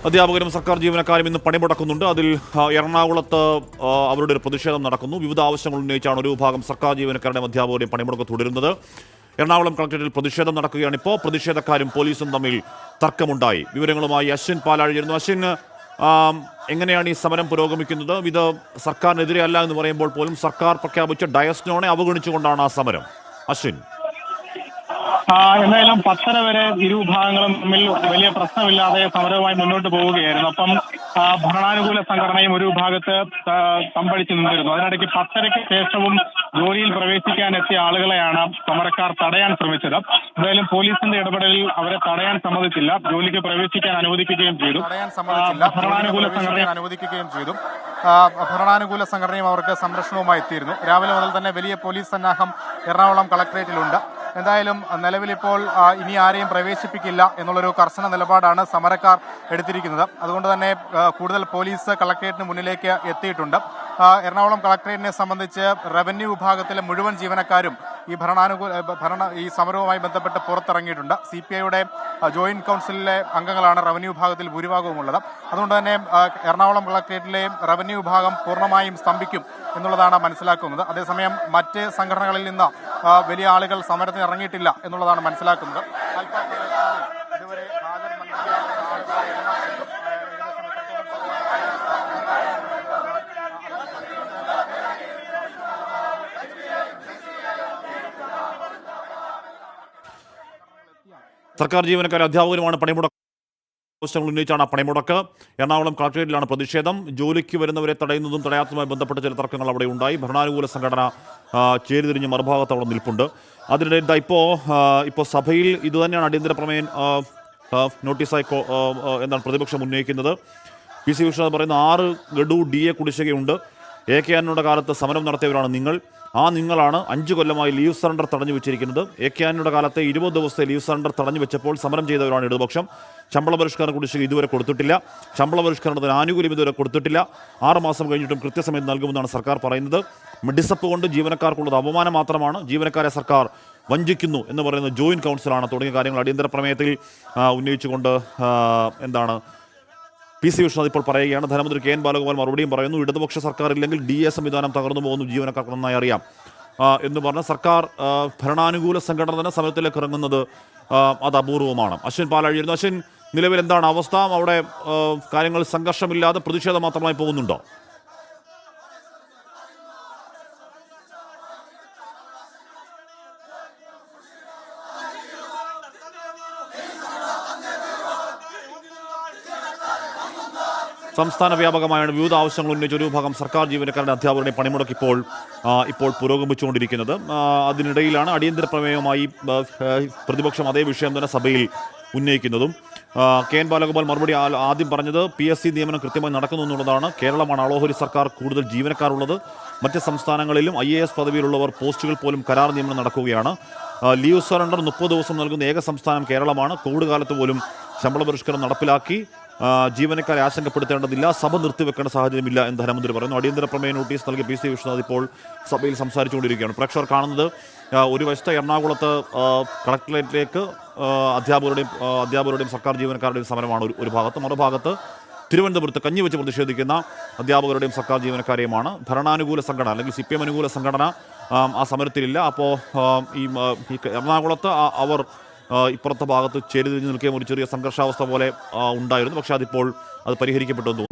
അധ്യാപകരും സർക്കാർ ജീവനക്കാരും ഇന്ന് പണിമുടക്കുന്നുണ്ട്. അതിൽ എറണാകുളത്ത് അവരുടെ ഒരു പ്രതിഷേധം നടക്കുന്നു. വിവിധ ആവശ്യങ്ങൾ ഉന്നയിച്ചാണ് ഒരു വിഭാഗം സർക്കാർ ജീവനക്കാരുടെയും അധ്യാപകരുടെയും പണിമുടക്ക് തുടരുന്നത്. എറണാകുളം കളക്ടറേറ്റിൽ പ്രതിഷേധം നടക്കുകയാണിപ്പോൾ. പ്രതിഷേധക്കാരും പോലീസും തമ്മിൽ തർക്കമുണ്ടായി. വിവരങ്ങളുമായി അശ്വിൻ പാലാഴിയിരുന്നു. അശ്വിൻ, എങ്ങനെയാണ് ഈ സമരം പുരോഗമിക്കുന്നത്? ഇത് സർക്കാരിനെതിരെ അല്ല എന്ന് പറയുമ്പോൾ പോലും സർക്കാർ പ്രഖ്യാപിച്ച ഡയസ്നോണെ അവഗണിച്ചുകൊണ്ടാണ് ആ സമരം. അശ്വിൻ, എന്തായാലും 10:30 വരെ ഇരു വിഭാഗങ്ങളും തമ്മിൽ വലിയ പ്രശ്നമില്ലാതെ സമരവുമായി മുന്നോട്ട് പോവുകയായിരുന്നു. അപ്പം ഭരണാനുകൂല സംഘടനയും ഒരു വിഭാഗത്ത് തമ്പടിച്ചു നിന്നിരുന്നു. അതിനിടയ്ക്ക് 10:30-ക്ക് ശേഷവും ജോലിയിൽ പ്രവേശിക്കാൻ എത്തിയ ആളുകളെയാണ് സമരക്കാർ തടയാൻ ശ്രമിച്ചത്. എന്തായാലും പോലീസിന്റെ ഇടപെടലിൽ അവരെ തടയാൻ സമ്മതിച്ചില്ല. ജോലിക്ക് പ്രവേശിക്കാൻ അനുവദിക്കുകയും ചെയ്തു. ഭരണാനുകൂല സംഘടനയും അവർക്ക് സംരക്ഷണവുമായി എത്തിയിരുന്നു. രാവിലെ മുതൽ തന്നെ വലിയ പോലീസ് സന്നാഹം എറണാകുളം കളക്ടറേറ്റിലുണ്ട്. എന്തായാലും നിലവിലിപ്പോൾ ഇനി ആരെയും പ്രവേശിപ്പിക്കില്ല എന്നുള്ളൊരു കർശന നിലപാടാണ് സമരക്കാർ എടുത്തിരിക്കുന്നത്. അതുകൊണ്ട് തന്നെ കൂടുതൽ പോലീസ് കളക്ടറേറ്റിന് മുന്നിലേക്ക് എത്തിയിട്ടുണ്ട്. എറണാകുളം കളക്ടറേറ്റിനെ സംബന്ധിച്ച് റവന്യൂ വിഭാഗത്തിലെ മുഴുവൻ ജീവനക്കാരും ഈ സമരവുമായി ബന്ധപ്പെട്ട് പുറത്തിറങ്ങിയിട്ടുണ്ട്. CPIയുടെ ജോയിന്റ് കൗൺസിലിലെ അംഗങ്ങളാണ് റവന്യൂ വിഭാഗത്തിൽ ഭൂരിഭാഗവും ഉള്ളത്. അതുകൊണ്ട് തന്നെ എറണാകുളം കളക്ടറേറ്റിലെ റവന്യൂ വിഭാഗം പൂർണ്ണമായും സ്തംഭിക്കും എന്നുള്ളതാണ് മനസ്സിലാക്കുന്നത്. അതേസമയം മറ്റ് സംഘടനകളിൽ നിന്ന് വലിയ ആളുകൾ സമരത്തിന് ഇറങ്ങിയിട്ടില്ല എന്നുള്ളതാണ് മനസ്സിലാക്കുന്നത്. ഇതുവരെ സർക്കാർ ജീവനക്കാരും അധ്യാപകരുമാണ് പണിമുടക്ക് ആവശ്യങ്ങൾ ഉന്നയിച്ചാണ് പണിമുടക്ക്. എറണാകുളം കളക്ടറേറ്റിലാണ് പ്രതിഷേധം. ജോലിക്ക് വരുന്നവരെ തടയുന്നതും തടയാത്തതുമായി ബന്ധപ്പെട്ട ചില തർക്കങ്ങൾ അവിടെ ഉണ്ടായി. ഭരണാനുകൂല സംഘടന ചേരിതിരിഞ്ഞ് മറുഭാഗത്ത് അവിടെ നിൽപ്പുണ്ട്. അതിനിടെ ഇപ്പോൾ സഭയിൽ ഇതുതന്നെയാണ് അടിയന്തര പ്രമേയം നോട്ടീസായി എന്താണ് പ്രതിപക്ഷം ഉന്നയിക്കുന്നത്. PC വിശ്വനാഥ് പറയുന്ന 6 ഗഡു DA കുടിശ്ശികയുണ്ട്. AK ആന്റണിയുടെ കാലത്ത് സമരം നടത്തിയവരാണ് നിങ്ങൾ. നിങ്ങളാണ് 5 കൊല്ലമായി ലീവ് സറണ്ടർ തടഞ്ഞു വെച്ചിരിക്കുന്നത്. AK ആന്റണിയുടെ കാലത്തെ 20 ദിവസത്തെ ലീവ് സറണ്ടർ തടഞ്ഞു വെച്ചപ്പോൾ സമരം ചെയ്തവരാണ് ഇടതുപക്ഷം. ശമ്പള പരിഷ്കരണ കുടിശ്ശിക ഇതുവരെ കൊടുത്തിട്ടില്ല. ശമ്പള പരിഷ്കരണത്തിന് ആനുകൂല്യം ഇതുവരെ കൊടുത്തിട്ടില്ല. 6 മാസം കഴിഞ്ഞിട്ടും കൃത്യസമയത്ത് നൽകുമെന്നാണ് സർക്കാർ പറയുന്നത്. മെഡിസപ്പ് കൊണ്ട് ജീവനക്കാർക്കുള്ളത് അപമാനം മാത്രമാണ്. ജീവനക്കാരെ സർക്കാർ വഞ്ചിക്കുന്നു എന്ന് പറയുന്ന ജോയിന്റ് കൗൺസിലാണ് തുടങ്ങിയ കാര്യങ്ങൾ അടിയന്തര പ്രമേയത്തിൽ ഉന്നയിച്ചുകൊണ്ട് PC വിശ്വനാഥ് ഇപ്പോൾ പറയുകയാണ്. ധനമന്ത്രി KN ബാലഗോപാൽ മറുപടിയും പറയുന്നു. ഇടതുപക്ഷ സർക്കാർ ഇല്ലെങ്കിൽ DA സംവിധാനം തകർന്നു പോകുന്നു, ജീവനക്കാർക്ക് നന്നായി അറിയാം എന്ന് പറഞ്ഞ് സർക്കാർ ഭരണാനുകൂല സംഘടന തന്നെ സമരത്തിലേക്ക് ഇറങ്ങുന്നത് അത് അപൂർവമാണ്. അശ്വിൻ പാലാഴിയിരുന്നു. അശ്വിൻ, നിലവിൽ എന്താണ് അവസ്ഥ? അവിടെ കാര്യങ്ങൾ സംഘർഷമില്ലാതെ പ്രതിഷേധം മാത്രമായി പോകുന്നുണ്ടോ? സംസ്ഥാന വ്യാപകമായാണ് വിവിധ ആവശ്യങ്ങൾ ഉന്നയിച്ച ഒരു വിഭാഗം സർക്കാർ ജീവനക്കാരുടെ അധ്യാപകരുടെ പണിമുടക്ക് ഇപ്പോൾ പുരോഗമിച്ചുകൊണ്ടിരിക്കുന്നത്. അതിനിടയിലാണ് അടിയന്തര പ്രമേയവുമായി പ്രതിപക്ഷം അതേ വിഷയം തന്നെ സഭയിൽ ഉന്നയിക്കുന്നതും. KN ബാലഗോപാൽ മറുപടി ആദ്യം പറഞ്ഞത് PSC നിയമനം കൃത്യമായി നടക്കുന്നു എന്നുള്ളതാണ്. കേരളമാണ് ആളോഹരി സർക്കാർ കൂടുതൽ ജീവനക്കാരുള്ളത്. മറ്റ് സംസ്ഥാനങ്ങളിലും IAS പദവിയിലുള്ളവർ പോസ്റ്റുകൾ പോലും കരാർ നിയമനം നടക്കുകയാണ്. ലീവ് സറണ്ടർ 30 ദിവസം നൽകുന്ന ഏക സംസ്ഥാനം കേരളമാണ്. കോവിഡ് കാലത്ത് പോലും ശമ്പള പരിഷ്കരണം നടപ്പിലാക്കി. ജീവനക്കാരെ ആശങ്കപ്പെടുത്തേണ്ടതില്ല, സഭ നിർത്തിവെക്കേണ്ട സാഹചര്യമില്ല എന്ന് ധനമന്ത്രി പറയുന്നു. അടിയന്തര പ്രമേയ നോട്ടീസ് നൽകിയ PC വിശ്വനാഥ് ഇപ്പോൾ സഭയിൽ സംസാരിച്ചുകൊണ്ടിരിക്കുകയാണ്. പ്രേക്ഷകർ കാണുന്നത് ഒരു വശത്ത് എറണാകുളത്ത് കളക്ടറേറ്റിലേക്ക് അധ്യാപകരുടെയും സർക്കാർ ജീവനക്കാരുടെയും സമരമാണ് ഒരു ഭാഗത്ത്. മറുഭാഗത്ത് തിരുവനന്തപുരത്ത് കഞ്ഞിവെച്ച് പ്രതിഷേധിക്കുന്ന അധ്യാപകരുടെയും സർക്കാർ ജീവനക്കാരെയുമാണ്. ഭരണാനുകൂല സംഘടന അല്ലെങ്കിൽ CPM അനുകൂല സംഘടന ആ സമരത്തിലില്ല. അപ്പോൾ ഈ എറണാകുളത്ത് അവർ ഇപ്പുറത്തെ ഭാഗത്ത് ചേരി തിരിഞ്ഞ് നിൽക്കുകയും ഒരു ചെറിയ സംഘർഷാവസ്ഥ പോലെ ഉണ്ടായിരുന്നു. പക്ഷേ അത് പരിഹരിക്കപ്പെട്ടു.